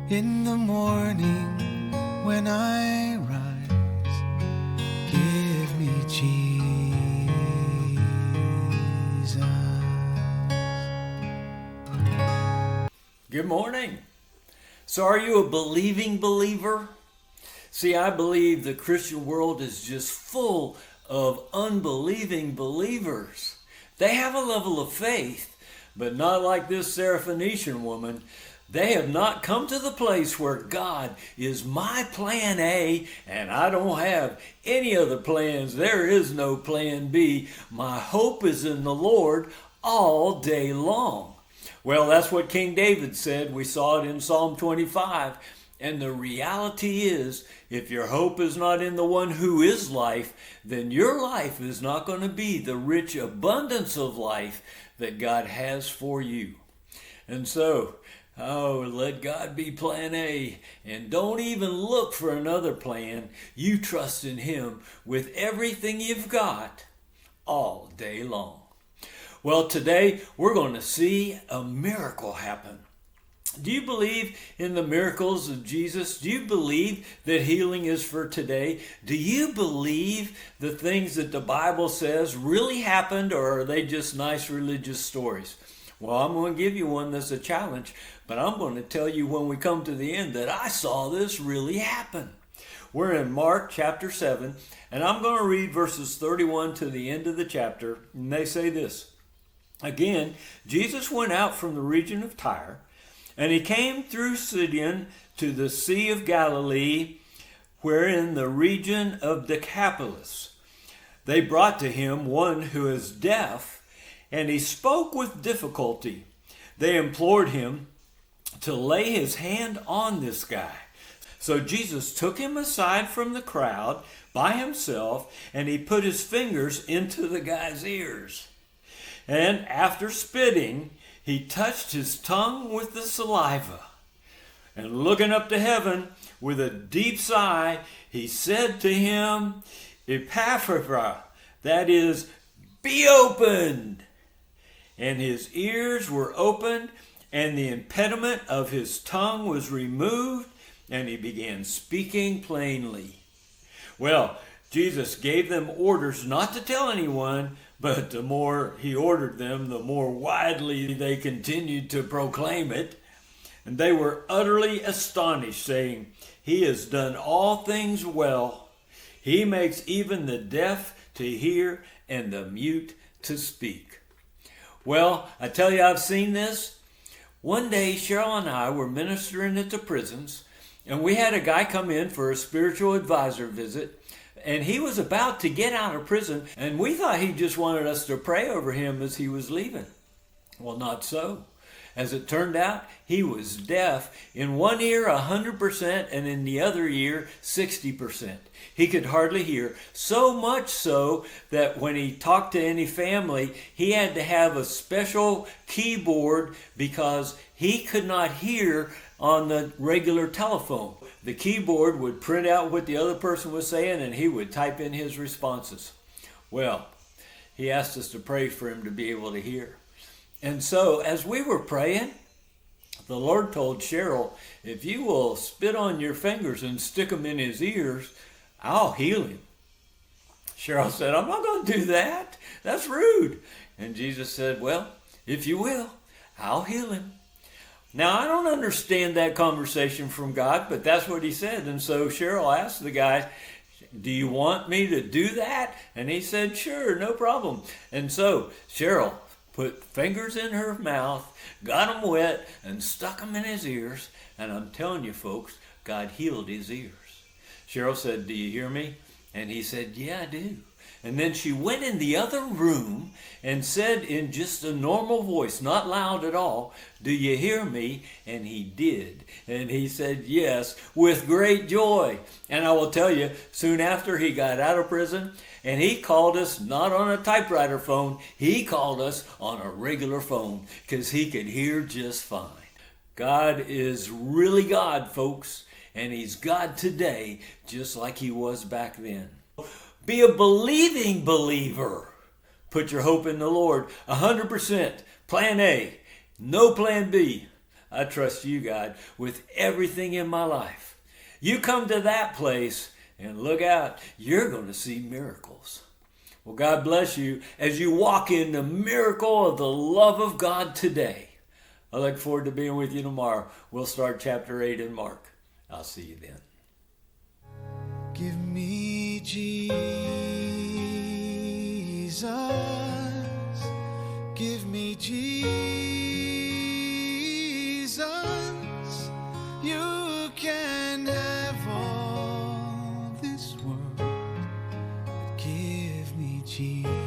In the morning when I rise, give me Jesus. Good morning. So are you a believing believer? See, I believe the Christian world is just full of unbelieving believers. They have a level of faith, but not like this Syrophoenician woman. They have not come to the place where God is my plan A and I don't have any other plans. There is no plan B. My hope is in the Lord all day long. Well, that's what King David said. We saw it in Psalm 25. And the reality is, if your hope is not in the one who is life, then your life is not going to be the rich abundance of life that God has for you. And so, let God be plan A, and don't even look for another plan. You trust in Him with everything you've got all day long. Well, today we're going to see a miracle happen. Do you believe in the miracles of Jesus? Do you believe that healing is for today? Do you believe the things that the Bible says really happened, or are they just nice religious stories? Well, I'm going to give you one that's a challenge, but I'm going to tell you when we come to the end that I saw this really happen. We're in Mark chapter 7, and I'm going to read verses 31 to the end of the chapter, and they say this. Again, Jesus went out from the region of Tyre, and he came through Sidon to the Sea of Galilee, where in the region of Decapolis they brought to him one who is deaf, and he spoke with difficulty. They implored him to lay his hand on this guy. So Jesus took him aside from the crowd by himself, and he put his fingers into the guy's ears. And after spitting, he touched his tongue with the saliva. And looking up to heaven with a deep sigh, he said to him, Epaphra, that is, be opened. And his ears were opened, and the impediment of his tongue was removed, and he began speaking plainly. Well, Jesus gave them orders not to tell anyone, but the more he ordered them, the more widely they continued to proclaim it. And they were utterly astonished, saying, He has done all things well. He makes even the deaf to hear and the mute to speak. Well, I tell you, I've seen this. One day, Cheryl and I were ministering at the prisons, and we had a guy come in for a spiritual advisor visit, and he was about to get out of prison, and we thought he just wanted us to pray over him as he was leaving. Well, not so. As it turned out, he was deaf. In one ear 100% and in the other ear 60%. He could hardly hear, so much so that when he talked to any family, he had to have a special keyboard because he could not hear on the regular telephone. The keyboard would print out what the other person was saying, and he would type in his responses. Well, he asked us to pray for him to be able to hear. And so, as we were praying, the Lord told Cheryl, if you will spit on your fingers and stick them in his ears, I'll heal him. Cheryl said, I'm not going to do that. That's rude. And Jesus said, well, if you will, I'll heal him. Now, I don't understand that conversation from God, but that's what he said. And so Cheryl asked the guy, do you want me to do that? And he said, sure, no problem. And so Cheryl put fingers in her mouth, got them wet, and stuck them in his ears. And I'm telling you, folks, God healed his ears. Cheryl said, do you hear me? And he said, yeah, I do. And then she went in the other room and said in just a normal voice, not loud at all, do you hear me? And he did. And he said, yes, with great joy. And I will tell you, soon after he got out of prison, and he called us not on a typewriter phone, he called us on a regular phone because he could hear just fine. God is really God, folks, and he's God today just like he was back then. Be a believing believer. Put your hope in the Lord. 100%. Plan A. No plan B. I trust you, God, with everything in my life. You come to that place and look out, you're going to see miracles. Well, God bless you as you walk in the miracle of the love of God today. I look forward to being with you tomorrow. We'll start chapter 8 in Mark. I'll see you then. Give me Jesus. Give me Jesus. You can have all this world, but give me Jesus.